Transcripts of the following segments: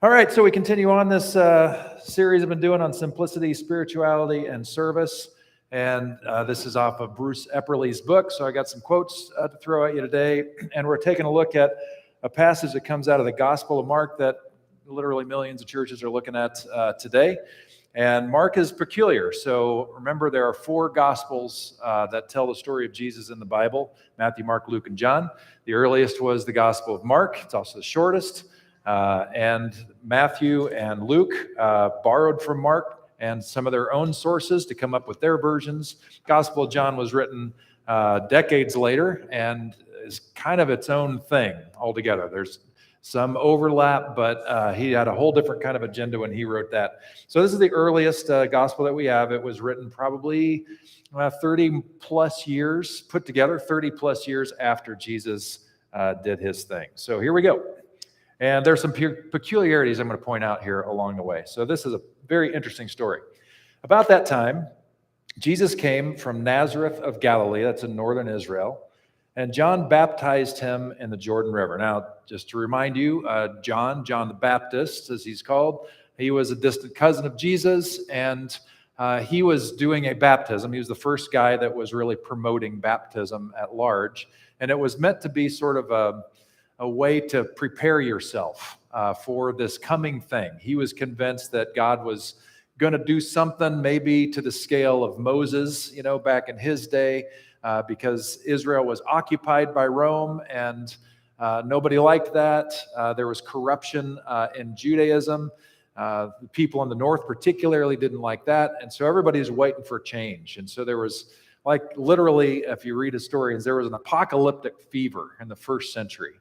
All right, so we continue on this series I've been doing on simplicity, spirituality, and service. And this is off of Bruce Epperly's book. So I got some quotes to throw at you today. And we're taking a look at a passage that comes out of the Gospel of Mark that literally millions of churches are looking at today. And Mark is peculiar. So remember, there are four Gospels that tell the story of Jesus in the Bible: Matthew, Mark, Luke, and John. The earliest was the Gospel of Mark. It's also the shortest. And Matthew and Luke borrowed from Mark and some of their own sources to come up with their versions. Gospel of John was written decades later and is kind of its own thing altogether. There's some overlap, but he had a whole different kind of agenda when he wrote that. So this is the earliest gospel that we have. It was written probably 30 plus years, put together 30 plus years after Jesus did his thing. So here we go. And there's some peculiarities I'm going to point out here along the way. So this is a very interesting story. About that time, Jesus came from Nazareth of Galilee, that's in northern Israel, and John baptized him in the Jordan River. Now, just to remind you, John the Baptist, as he's called, he was a distant cousin of Jesus, and he was doing a baptism. He was the first guy that was really promoting baptism at large, and it was meant to be sort of a way to prepare yourself for this coming thing. He was convinced that God was going to do something maybe to the scale of Moses, back in his day, because Israel was occupied by Rome, and nobody liked that. There was corruption in Judaism. The people in the north particularly didn't like that, and so everybody's waiting for change. And so there was, like, literally, if you read historians, there was an apocalyptic fever in the first century.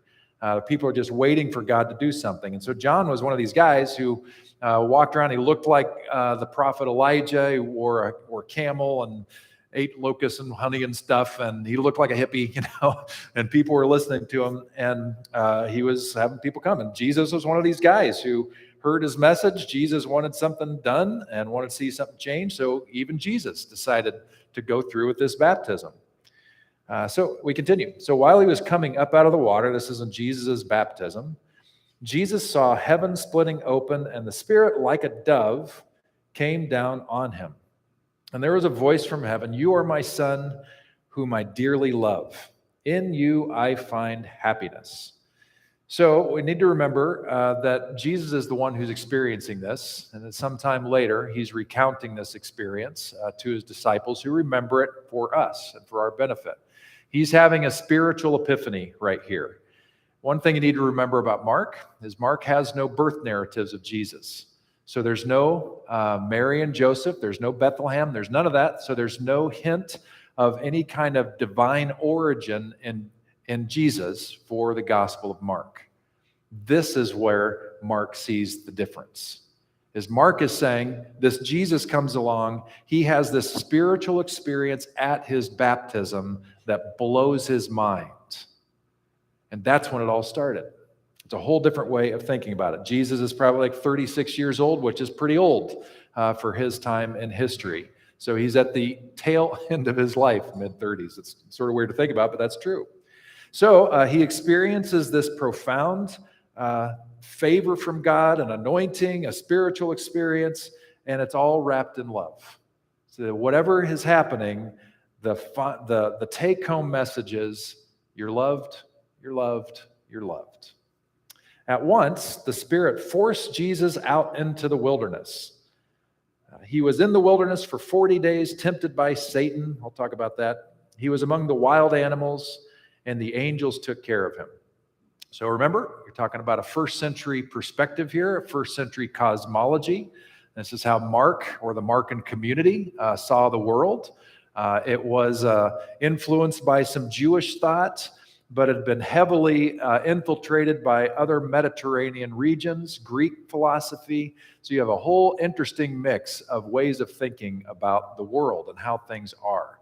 People are just waiting for God to do something. And so John was one of these guys who walked around. He looked like the prophet Elijah. He wore a camel and ate locusts and honey and stuff. And he looked like a hippie, and people were listening to him. And he was having people come. And Jesus was one of these guys who heard his message. Jesus wanted something done and wanted to see something change. So even Jesus decided to go through with this baptism. So we continue. So while he was coming up out of the water, this is in Jesus' baptism, Jesus saw heaven splitting open, and the Spirit, like a dove, came down on him. And there was a voice from heaven: "You are my Son, whom I dearly love. In you I find happiness." So we need to remember that Jesus is the one who's experiencing this, and that sometime later he's recounting this experience to his disciples who remember it for us and for our benefit. He's having a spiritual epiphany right here. One thing you need to remember about Mark is Mark has no birth narratives of Jesus. So there's no Mary and Joseph, there's no Bethlehem, there's none of that. So there's no hint of any kind of divine origin in Jesus for the Gospel of Mark. This is where Mark sees the difference. As Mark is saying, this Jesus comes along, he has this spiritual experience at his baptism that blows his mind. And that's when it all started. It's a whole different way of thinking about it. Jesus is probably like 36 years old, which is pretty old for his time in history. So he's at the tail end of his life, mid-30s. It's sort of weird to think about, but that's true. So he experiences this profound favor from God, an anointing, a spiritual experience, and it's all wrapped in love. So whatever is happening, the take-home message is, you're loved, you're loved, you're loved. At once, the Spirit forced Jesus out into the wilderness. He was in the wilderness for 40 days, tempted by Satan. I'll talk about that. He was among the wild animals, and the angels took care of him. So remember, you're talking about a first century perspective here, a first century cosmology. This is how Mark, or the Markan community, saw the world. It was influenced by some Jewish thought, but had been heavily infiltrated by other Mediterranean regions, Greek philosophy. So you have a whole interesting mix of ways of thinking about the world and how things are.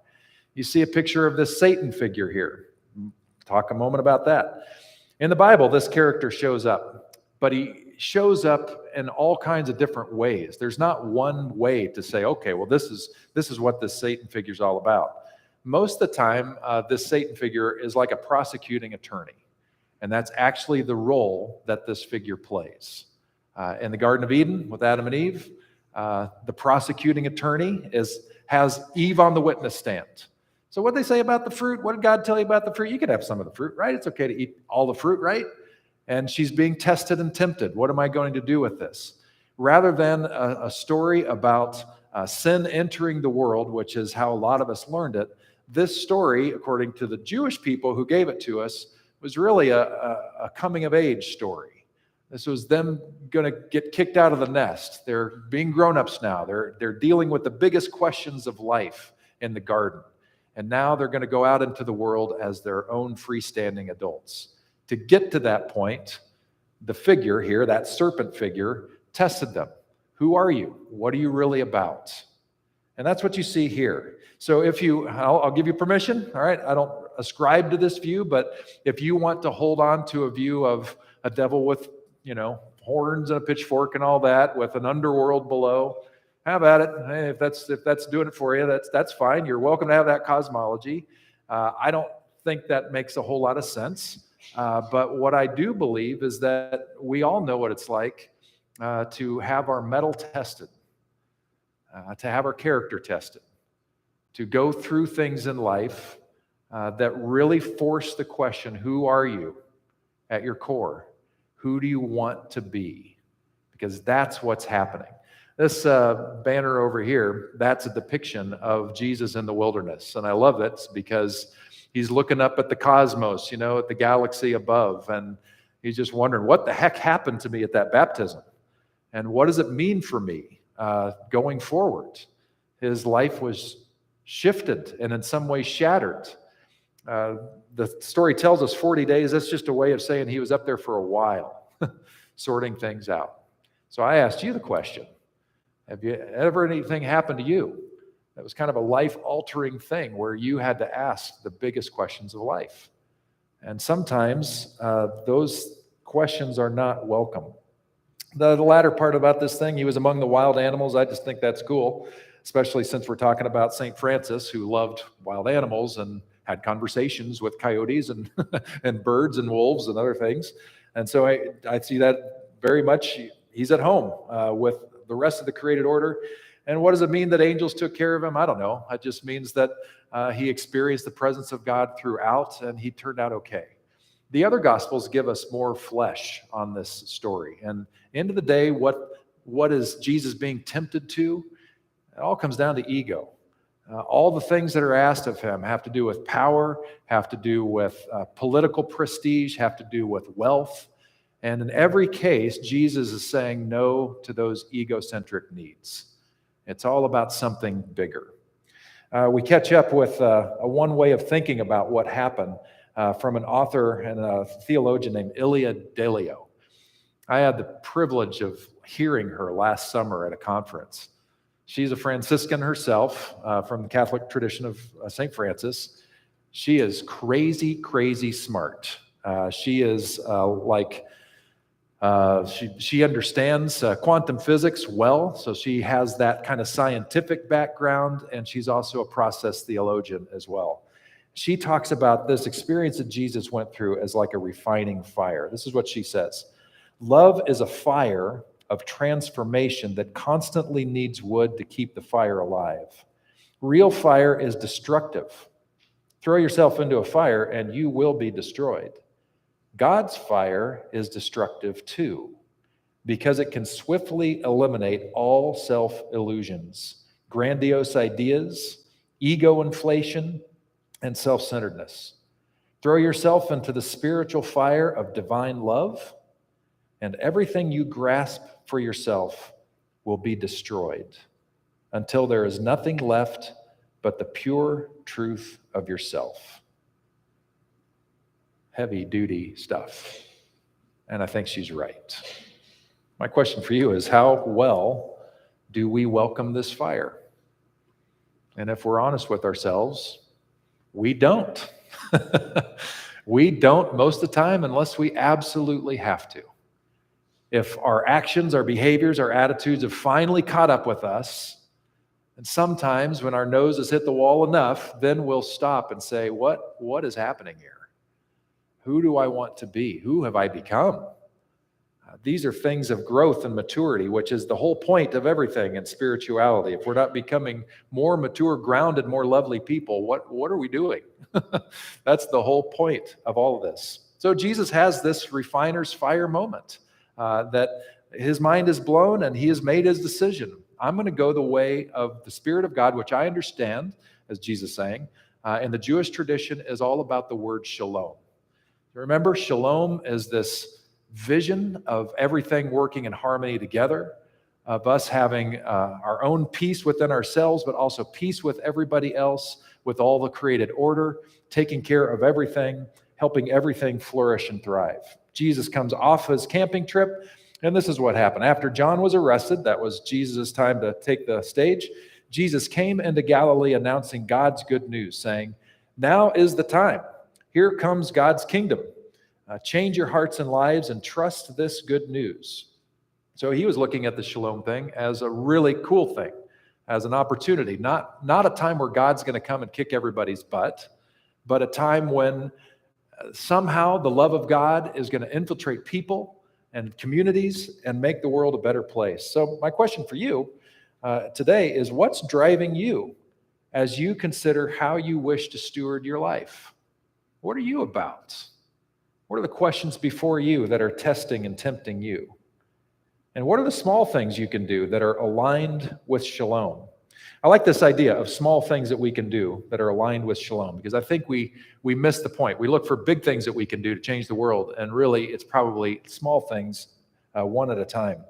You see a picture of this Satan figure here. Talk a moment about that. In the Bible, this character shows up, but he shows up in all kinds of different ways. There's not one way to say, okay, well, this is what this Satan figure is all about. Most of the time, this Satan figure is like a prosecuting attorney, and that's actually the role that this figure plays. In the Garden of Eden with Adam and Eve, the prosecuting attorney has Eve on the witness stand. So what they say about the fruit? What did God tell you about the fruit? You could have some of the fruit, right? It's okay to eat all the fruit, right? And she's being tested and tempted. What am I going to do with this? Rather than a story about sin entering the world, which is how a lot of us learned it, this story, according to the Jewish people who gave it to us, was really a coming of age story. This was them going to get kicked out of the nest. They're being grown-ups now. They're dealing with the biggest questions of life in the garden. And now they're going to go out into the world as their own freestanding adults. To get to that point, the figure here, that serpent figure, tested them. Who are you? What are you really about? And that's what you see here. So I'll give you permission, all right? I don't ascribe to this view, but if you want to hold on to a view of a devil with, horns and a pitchfork and all that, with an underworld below, how about it? Hey, if that's doing it for you, that's fine. You're welcome to have that cosmology. I don't think that makes a whole lot of sense. But what I do believe is that we all know what it's like to have our mettle tested, to have our character tested, to go through things in life that really force the question, who are you at your core? Who do you want to be? Because that's what's happening. This banner over here, that's a depiction of Jesus in the wilderness. And I love it because he's looking up at the cosmos, at the galaxy above. And he's just wondering, what the heck happened to me at that baptism? And what does it mean for me going forward? His life was shifted and in some way shattered. The story tells us 40 days. That's just a way of saying he was up there for a while, sorting things out. So I asked you the question. Have you ever anything happened to you that was kind of a life-altering thing where you had to ask the biggest questions of life? And sometimes those questions are not welcome. The latter part about this thing, he was among the wild animals. I just think that's cool, especially since we're talking about St. Francis, who loved wild animals and had conversations with coyotes and and birds and wolves and other things. And so I see that very much. He's at home with the rest of the created order. And what does it mean that angels took care of him? I don't know. It just means that he experienced the presence of God throughout, and he turned out okay. The other Gospels give us more flesh on this story. And end of the day, what is Jesus being tempted to? It all comes down to ego. All the things that are asked of him have to do with power, have to do with political prestige, have to do with wealth. And in every case, Jesus is saying no to those egocentric needs. It's all about something bigger. We catch up with one way of thinking about what happened from an author and a theologian named Ilia Delio. I had the privilege of hearing her last summer at a conference. She's a Franciscan herself from the Catholic tradition of St. Francis. She is crazy, crazy smart. She is she understands quantum physics well, so she has that kind of scientific background, and she's also a process theologian as well. She talks about this experience that Jesus went through as like a refining fire. This is what she says. Love is a fire of transformation that constantly needs wood to keep the fire alive. Real fire is destructive. Throw yourself into a fire and you will be destroyed. God's fire is destructive too, because it can swiftly eliminate all self-illusions, grandiose ideas, ego inflation, and self-centeredness. Throw yourself into the spiritual fire of divine love, and everything you grasp for yourself will be destroyed until there is nothing left but the pure truth of yourself. Heavy-duty stuff. And I think she's right. My question for you is, how well do we welcome this fire? And if we're honest with ourselves, we don't. We don't most of the time unless we absolutely have to. If our actions, our behaviors, our attitudes have finally caught up with us, and sometimes when our nose has hit the wall enough, then we'll stop and say, what is happening here? Who do I want to be? Who have I become? These are things of growth and maturity, which is the whole point of everything in spirituality. If we're not becoming more mature, grounded, more lovely people, what are we doing? That's the whole point of all of this. So Jesus has this refiner's fire moment that his mind is blown and he has made his decision. I'm going to go the way of the Spirit of God, which I understand, as Jesus saying, and the Jewish tradition is all about the word shalom. Remember, shalom is this vision of everything working in harmony together, of us having our own peace within ourselves, but also peace with everybody else, with all the created order, taking care of everything, helping everything flourish and thrive. Jesus comes off his camping trip, and this is what happened. After John was arrested, that was Jesus' time to take the stage, Jesus came into Galilee announcing God's good news, saying, "Now is the time. Here comes God's kingdom. Change your hearts and lives and trust this good news." So he was looking at the shalom thing as a really cool thing, as an opportunity, not a time where God's going to come and kick everybody's butt, but a time when somehow the love of God is going to infiltrate people and communities and make the world a better place. So my question for you today is, what's driving you as you consider how you wish to steward your life? What are you about? What are the questions before you that are testing and tempting you? And what are the small things you can do that are aligned with shalom? I like this idea of small things that we can do that are aligned with shalom, because I think we miss the point. We look for big things that we can do to change the world, and really it's probably small things, one at a time.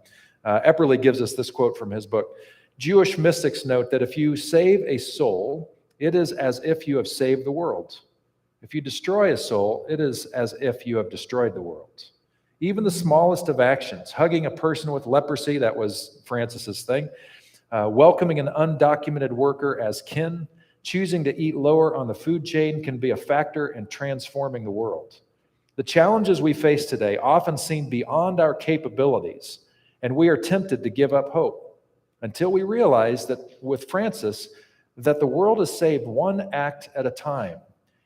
Epperly gives us this quote from his book. Jewish mystics note that if you save a soul, it is as if you have saved the world. If you destroy a soul, it is as if you have destroyed the world. Even the smallest of actions, hugging a person with leprosy, that was Francis's thing, welcoming an undocumented worker as kin, choosing to eat lower on the food chain can be a factor in transforming the world. The challenges we face today often seem beyond our capabilities, and we are tempted to give up hope until we realize that with Francis, that the world is saved one act at a time,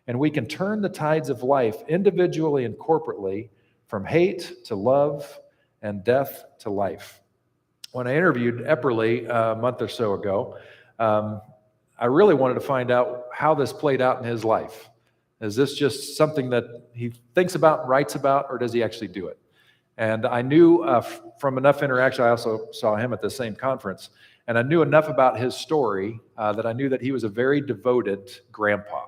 and we can turn the tides of life individually and corporately from hate to love and death to life. When I interviewed Epperly a month or so ago, I really wanted to find out how this played out in his life. Is this just something that he thinks about and writes about, or does he actually do it? And I knew from enough interaction, I also saw him at the same conference, and I knew enough about his story that I knew that he was a very devoted grandpa.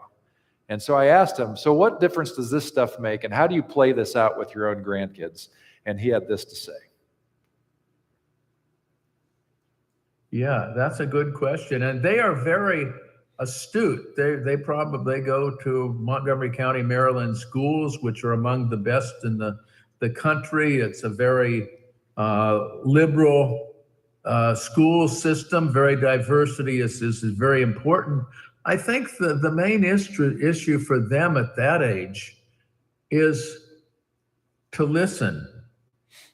And so I asked him, so what difference does this stuff make, and how do you play this out with your own grandkids? And he had this to say. Yeah, that's a good question. And they are very astute. They probably go to Montgomery County, Maryland schools, which are among the best in the country. It's a very liberal school system. Very diversity is very important. I think the main issue for them at that age is to listen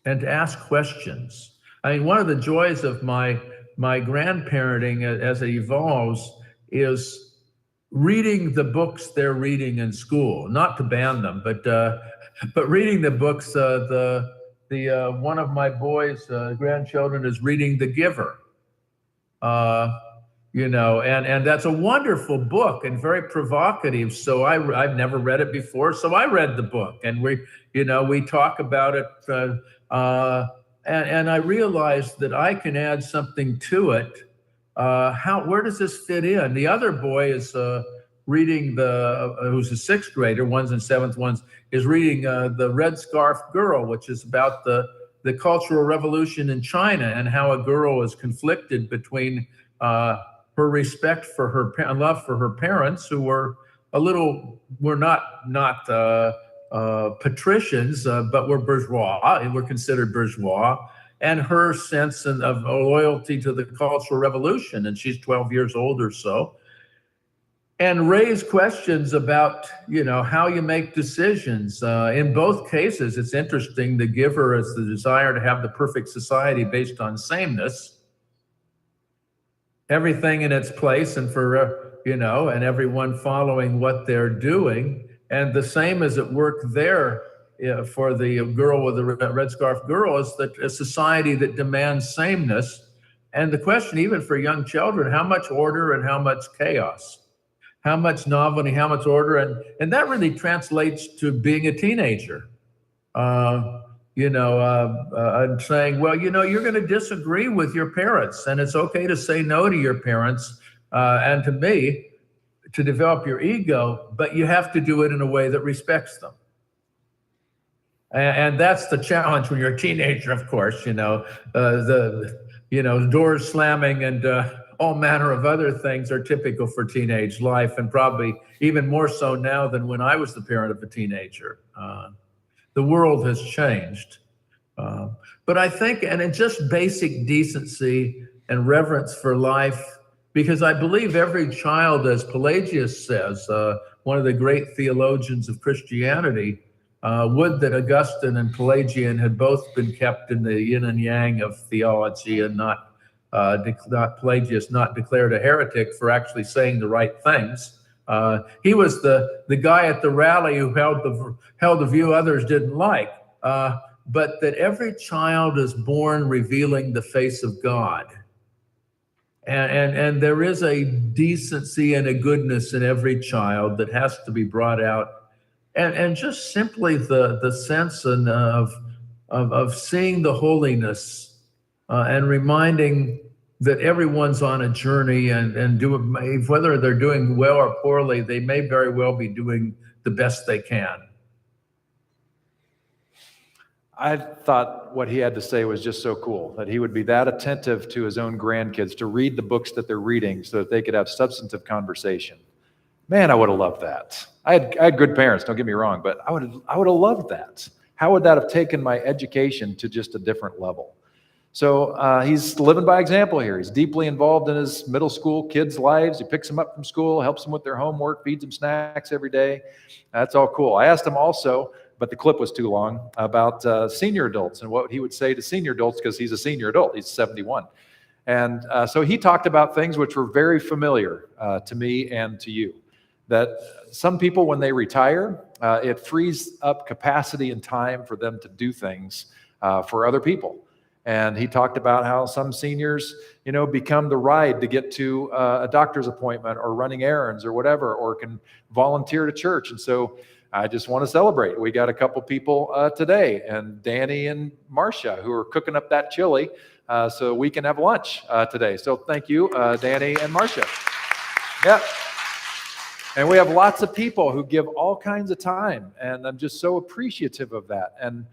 and to ask questions. I mean, one of the joys of my grandparenting as it evolves is reading the books they're reading in school. Not to ban them, but reading the books. One of my boys' grandchildren is reading The Giver. And that's a wonderful book and very provocative. So I've never read it before, so I read the book, and we talk about it. And I realized that I can add something to it. Where does this fit in? The other boy is reading who's a sixth grader, one's in seventh, one's is reading The Red Scarf Girl, which is about the Cultural Revolution in China and how a girl is conflicted between her respect for her love for her parents, who were not patricians, but were bourgeois, were considered bourgeois, and her sense of loyalty to the Cultural Revolution. And she's 12 years old or so, and raise questions about, how you make decisions. In both cases, it's interesting. The Giver is the desire to have the perfect society based on sameness, everything in its place, and and everyone following what they're doing. And the same is at work there for the girl with the red scarf girl is that a society that demands sameness. And the question, even for young children, how much order and how much chaos, how much novelty, how much order, and that really translates to being a teenager. And saying, well, you're going to disagree with your parents, and it's okay to say no to your parents and to me, to develop your ego, but you have to do it in a way that respects them. And that's the challenge when you're a teenager, of course. The doors slamming and all manner of other things are typical for teenage life, and probably even more so now than when I was the parent of a teenager. The world has changed. But I think, and in just basic decency and reverence for life, because I believe every child, as Pelagius says, one of the great theologians of Christianity, would that Augustine and Pelagian had both been kept in the yin and yang of theology and not Pelagius not declared a heretic for actually saying the right things. He was the guy at the rally who held the view others didn't like, but that every child is born revealing the face of God. And there is a decency and a goodness in every child that has to be brought out. And just simply the sense of seeing the holiness and reminding that everyone's on a journey and whether they're doing well or poorly, they may very well be doing the best they can. I thought what he had to say was just so cool, that he would be that attentive to his own grandkids to read the books that they're reading so that they could have substantive conversation. Man, I would have loved that. I had good parents, don't get me wrong, but I would have loved that. How would that have taken my education to just a different level? So he's living by example here. He's deeply involved in his middle school kids' lives. He picks them up from school, helps them with their homework, feeds them snacks every day. That's all cool. I asked him also, but the clip was too long, about senior adults and what he would say to senior adults, because he's a senior adult. He's 71. And so he talked about things which were very familiar to me and to you. That some people, when they retire, it frees up capacity and time for them to do things for other people. And he talked about how some seniors, become the ride to get to a doctor's appointment or running errands or whatever, or can volunteer to church. And so I just want to celebrate. We got a couple people today, and Danny and Marcia, who are cooking up that chili so we can have lunch today. So thank you, Danny and Marcia. Yeah. And we have lots of people who give all kinds of time, and I'm just so appreciative of that. And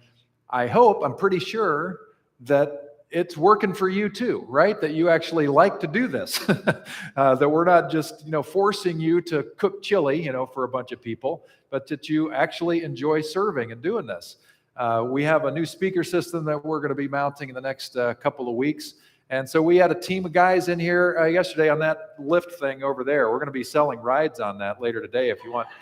I'm pretty sure that it's working for you too, right? That you actually like to do this, that we're not just, forcing you to cook chili, for a bunch of people, but that you actually enjoy serving and doing this. We have a new speaker system that we're going to be mounting in the next couple of weeks. And so we had a team of guys in here yesterday on that lift thing over there. We're going to be selling rides on that later today. If you want to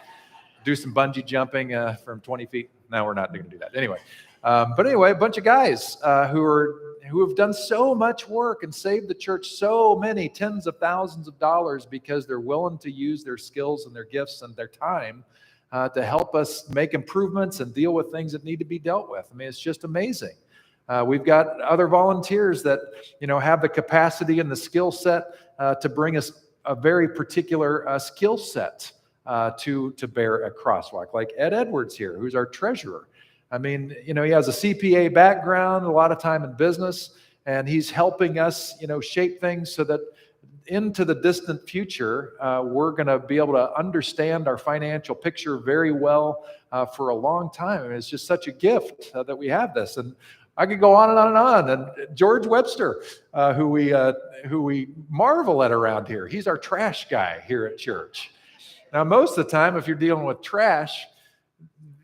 do some bungee jumping from 20 feet. No, we're not going to do that. Anyway, a bunch of guys who have done so much work and saved the church so many tens of thousands of dollars because they're willing to use their skills and their gifts and their time to help us make improvements and deal with things that need to be dealt with. I mean, it's just amazing. We've got other volunteers that, have the capacity and the skill set to bring us a very particular skill set to bear at Crosswalk, like Ed Edwards here, who's our treasurer. I mean, he has a CPA background, a lot of time in business, and he's helping us, shape things so that into the distant future, we're going to be able to understand our financial picture very well for a long time. I mean, it's just such a gift that we have this. And I could go on and on and on. And George Webster, who we marvel at around here, he's our trash guy here at church. Now, most of the time, if you're dealing with trash,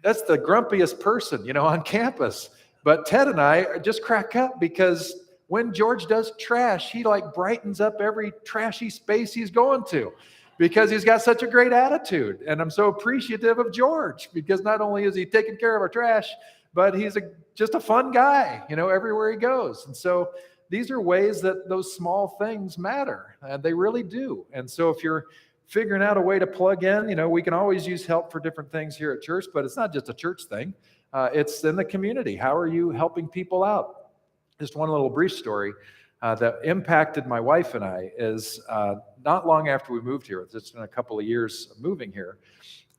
that's the grumpiest person, on campus. But Ted and I just crack up because when George does trash, he brightens up every trashy space he's going to because he's got such a great attitude. And I'm so appreciative of George because not only is he taking care of our trash, but he's just a fun guy, everywhere he goes. And so these are ways that those small things matter, and they really do. And so if you're figuring out a way to plug in, we can always use help for different things here at church, but it's not just a church thing. it's in the community. How are you helping people out? Just one little brief story that impacted my wife and I is not long after we moved here, it's been a couple of years of moving here,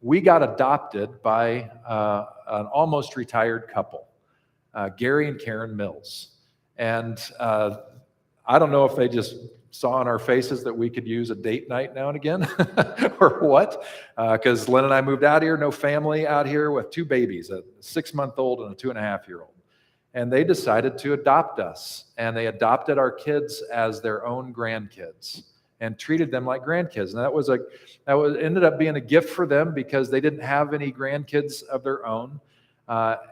we got adopted by an almost retired couple, Gary and Karen Mills. And I don't know if they just saw on our faces that we could use a date night now and again or what, because Lynn and I moved out here, no family out here with two babies, a 6-month-old and a 2.5-year-old. And they decided to adopt us, and they adopted our kids as their own grandkids and treated them like grandkids. And that ended up being a gift for them because they didn't have any grandkids of their own.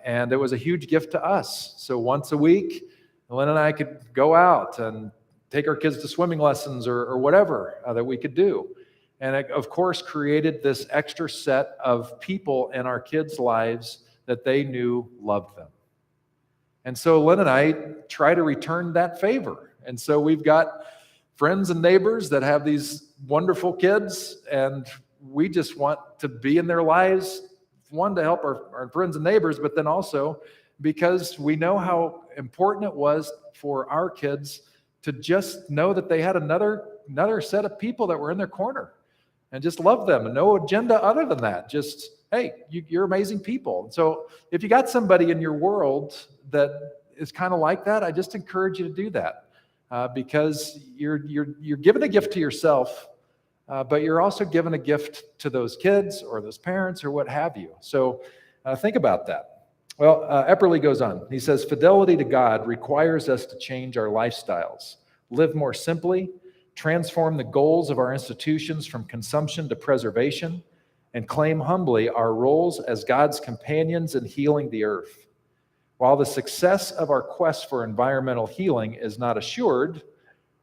And it was a huge gift to us. So once a week, Lynn and I could go out and take our kids to swimming lessons or whatever that we could do. And it, of course, created this extra set of people in our kids' lives that they knew loved them. And so Lynn and I try to return that favor. And so we've got friends and neighbors that have these wonderful kids, and we just want to be in their lives, one, to help our friends and neighbors, but then also because we know how important it was for our kids to just know that they had another set of people that were in their corner and just love them and no agenda other than that. Just, hey, you're amazing people. And so if you got somebody in your world that is kind of like that, I just encourage you to do that because you're giving a gift to yourself, but you're also giving a gift to those kids or those parents or what have you. So think about that. Well, Epperly goes on. He says, fidelity to God requires us to change our lifestyles, live more simply, transform the goals of our institutions from consumption to preservation, and claim humbly our roles as God's companions in healing the earth. While the success of our quest for environmental healing is not assured,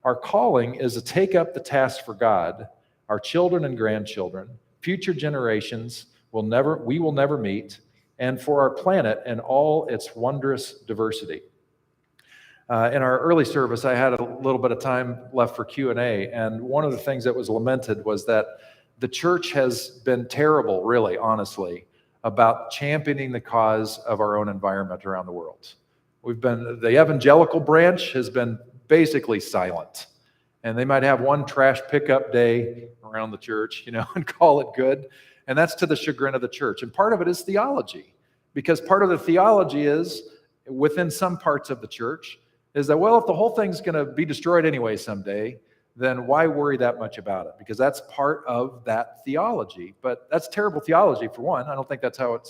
our calling is to take up the task for God, our children and grandchildren, future generations we will never meet, and for our planet and all its wondrous diversity. In our early service, I had a little bit of time left for Q&A, and one of the things that was lamented was that the church has been terrible, really, honestly, about championing the cause of our own environment around the world. The evangelical branch has been basically silent, and they might have one trash pickup day around the church, and call it good, and that's to the chagrin of the church. And part of it is theology, because part of the theology is, within some parts of the church, is that, well, if the whole thing's going to be destroyed anyway someday, then why worry that much about it? Because that's part of that theology. But that's terrible theology, for one. I don't think that's how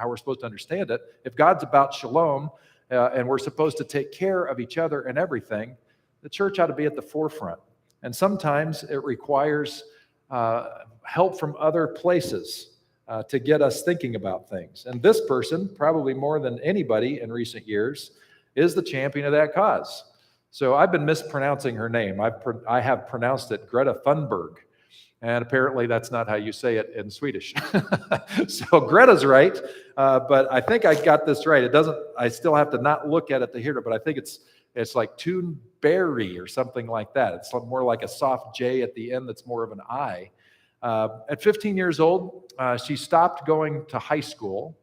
we're supposed to understand it. If God's about shalom, and we're supposed to take care of each other and everything, the church ought to be at the forefront. And sometimes it requires help from other places to get us thinking about things. And this person, probably more than anybody in recent years, is the champion of that cause. So I've been mispronouncing her name. I have pronounced it Greta Thunberg, and apparently that's not how you say it in Swedish. So Greta's right, but I think I got this right. It doesn't. I still have to not look at it to hear it, but I think it's like Thunberg or something like that. It's more like a soft J at the end that's more of an I. At 15 years old, she stopped going to high school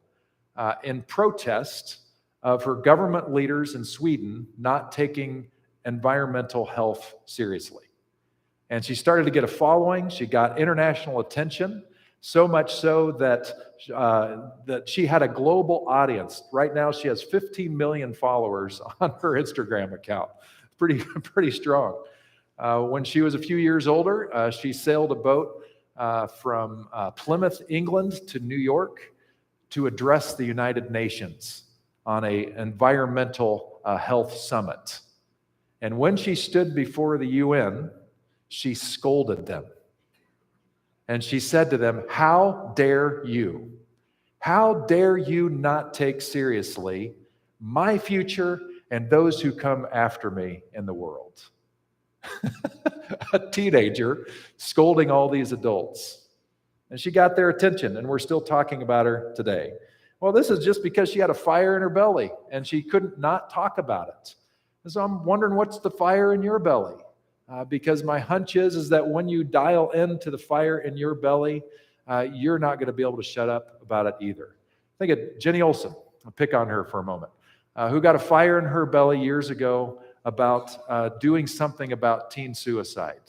in protest of her government leaders in Sweden not taking environmental health seriously. And she started to get a following. She got international attention, so much so that she had a global audience. Right now, she has 15 million followers on her Instagram account. Pretty strong. When she was a few years older, she sailed a boat from Plymouth, England to New York to address the United Nations on an environmental health summit. And when she stood before the UN, she scolded them. And she said to them, "How dare you? How dare you not take seriously my future and those who come after me in the world?" A teenager scolding all these adults. And she got their attention, and we're still talking about her today. Well, this is just because she had a fire in her belly, and she couldn't not talk about it. And so I'm wondering, what's the fire in your belly? Because my hunch is that when you dial into the fire in your belly, you're not going to be able to shut up about it either. Think of Jenny Olson. I'll pick on her for a moment, who got a fire in her belly years ago about doing something about teen suicide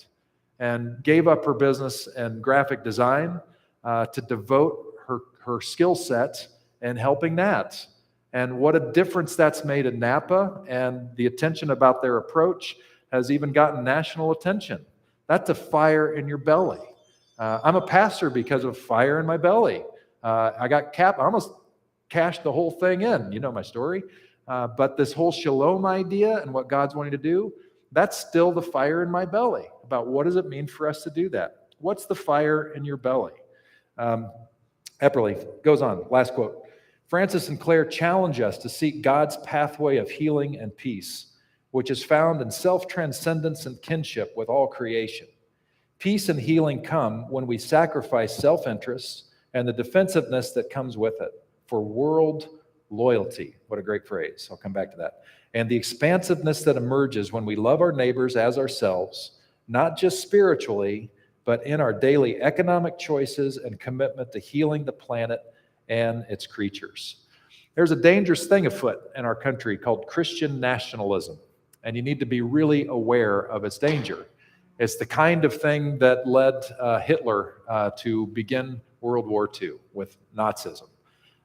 and gave up her business and graphic design to devote her skill set in helping that. And what a difference that's made in Napa, and the attention about their approach has even gotten national attention. That's a fire in your belly. I'm a pastor because of fire in my belly. I almost cashed the whole thing in. You know my story. But this whole shalom idea and what God's wanting to do, that's still the fire in my belly. About what does it mean for us to do that? What's the fire in your belly? Epperly goes on, last quote. Francis and Claire challenge us to seek God's pathway of healing and peace, which is found in self-transcendence and kinship with all creation. Peace and healing come when we sacrifice self-interest and the defensiveness that comes with it for world loyalty. What a great phrase. I'll come back to that. And the expansiveness that emerges when we love our neighbors as ourselves, not just spiritually, but in our daily economic choices and commitment to healing the planet and its creatures. There's a dangerous thing afoot in our country called Christian nationalism, and you need to be really aware of its danger. It's the kind of thing that led Hitler to begin World War II with Nazism.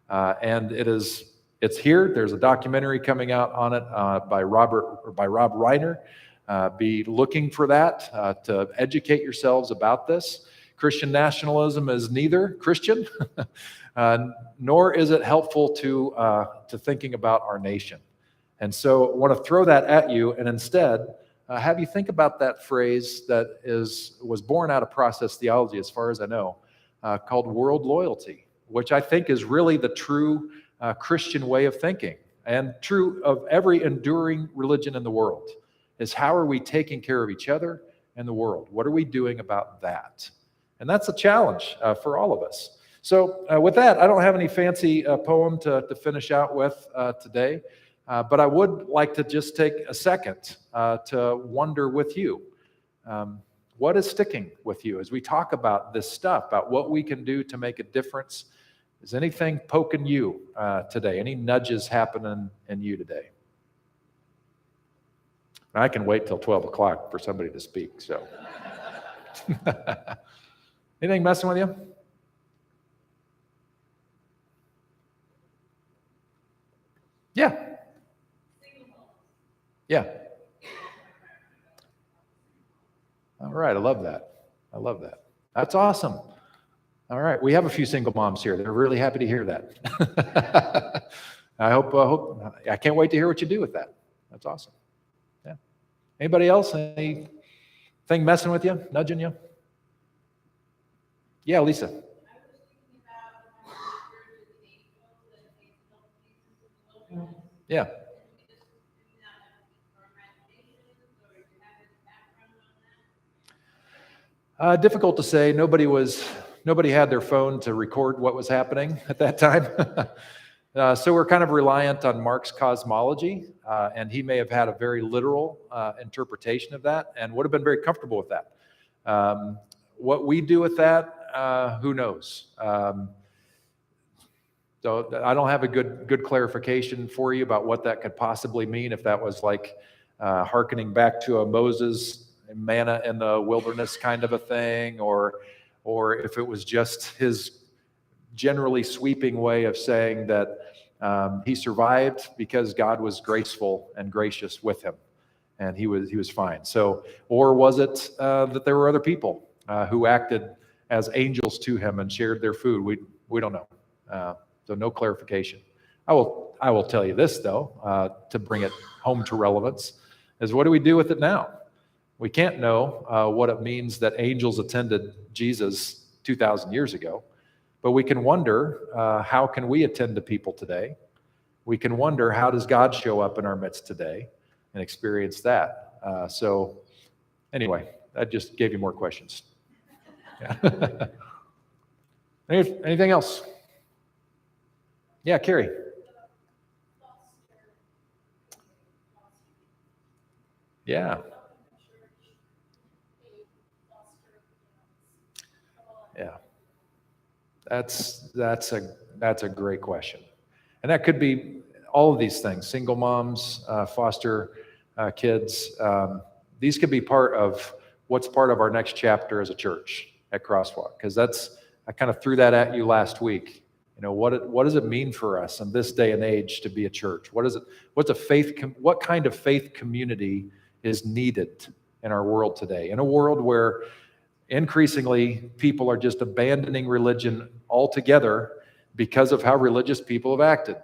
And it's here. There's a documentary coming out on it by Rob Reiner. Be looking for that to educate yourselves about this. Christian nationalism is neither Christian, nor is it helpful to thinking about our nation. And so I want to throw that at you, and instead have you think about that phrase that was born out of process theology, as far as I know, called world loyalty, which I think is really the true Christian way of thinking, and true of every enduring religion in the world, is how are we taking care of each other and the world? What are we doing about that? And that's a challenge for all of us. So with that, I don't have any fancy poem to finish out with today, but I would like to just take a second to wonder with you, what is sticking with you as we talk about this stuff, about what we can do to make a difference? Is anything poking you today? Any nudges happening in you today? I can wait till 12 o'clock for somebody to speak, so. Anything messing with you? Yeah. Yeah. All right, I love that. I love that. That's awesome. All right, we have a few single moms here. They're really happy to hear that. I can't wait to hear what you do with that. That's awesome. Yeah. Anybody else? Anything messing with you, nudging you? Yeah, Lisa. Yeah. Difficult to say. Nobody had their phone to record what was happening at that time. So we're kind of reliant on Mark's cosmology, and he may have had a very literal interpretation of that and would have been very comfortable with that. What we do with that, who knows? So I don't have a good clarification for you about what that could possibly mean, if that was like hearkening back to a Moses manna in the wilderness kind of a thing, or if it was just his generally sweeping way of saying that he survived because God was graceful and gracious with him, and he was fine. So, or was it that there were other people who acted as angels to him and shared their food? We don't know. So no clarification. I will tell you this though, to bring it home to relevance, is what do we do with it now? We can't know what it means that angels attended Jesus 2,000 years ago, but we can wonder, how can we attend to people today? We can wonder, how does God show up in our midst today, and experience that? So anyway, I just gave you more questions. Yeah. Anything else? Yeah, Carrie. Yeah. Yeah. That's a great question. And that could be all of these things, single moms, foster kids. These could be part of what's part of our next chapter as a church at Crosswalk, because I kind of threw that at you last week. What does it mean for us in this day and age to be a church? What kind of faith community is needed in our world today? In a world where increasingly people are just abandoning religion altogether because of how religious people have acted.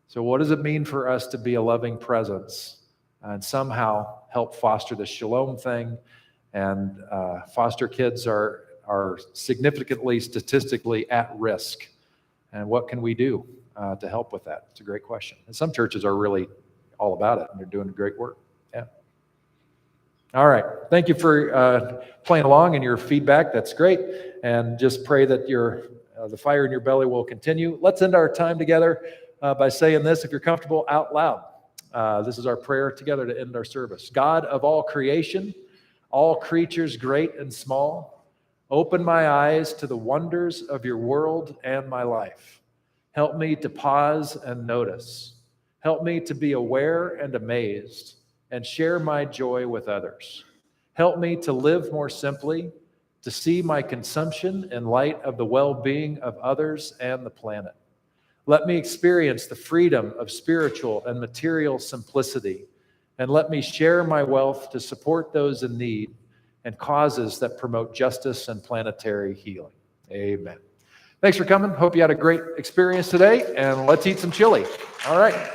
So what does it mean for us to be a loving presence and somehow help foster the shalom thing? And foster kids are significantly, statistically at risk. And what can we do to help with that? It's a great question. And some churches are really all about it, and they're doing great work. Yeah. All right. Thank you for playing along and your feedback. That's great. And just pray that the fire in your belly will continue. Let's end our time together by saying this, if you're comfortable, out loud. This is our prayer together to end our service. God of all creation, all creatures great and small, open my eyes to the wonders of your world and my life. Help me to pause and notice. Help me to be aware and amazed and share my joy with others. Help me to live more simply, to see my consumption in light of the well-being of others and the planet. Let me experience the freedom of spiritual and material simplicity, and let me share my wealth to support those in need and causes that promote justice and planetary healing. Amen. Thanks for coming. Hope you had a great experience today, and let's eat some chili. All right.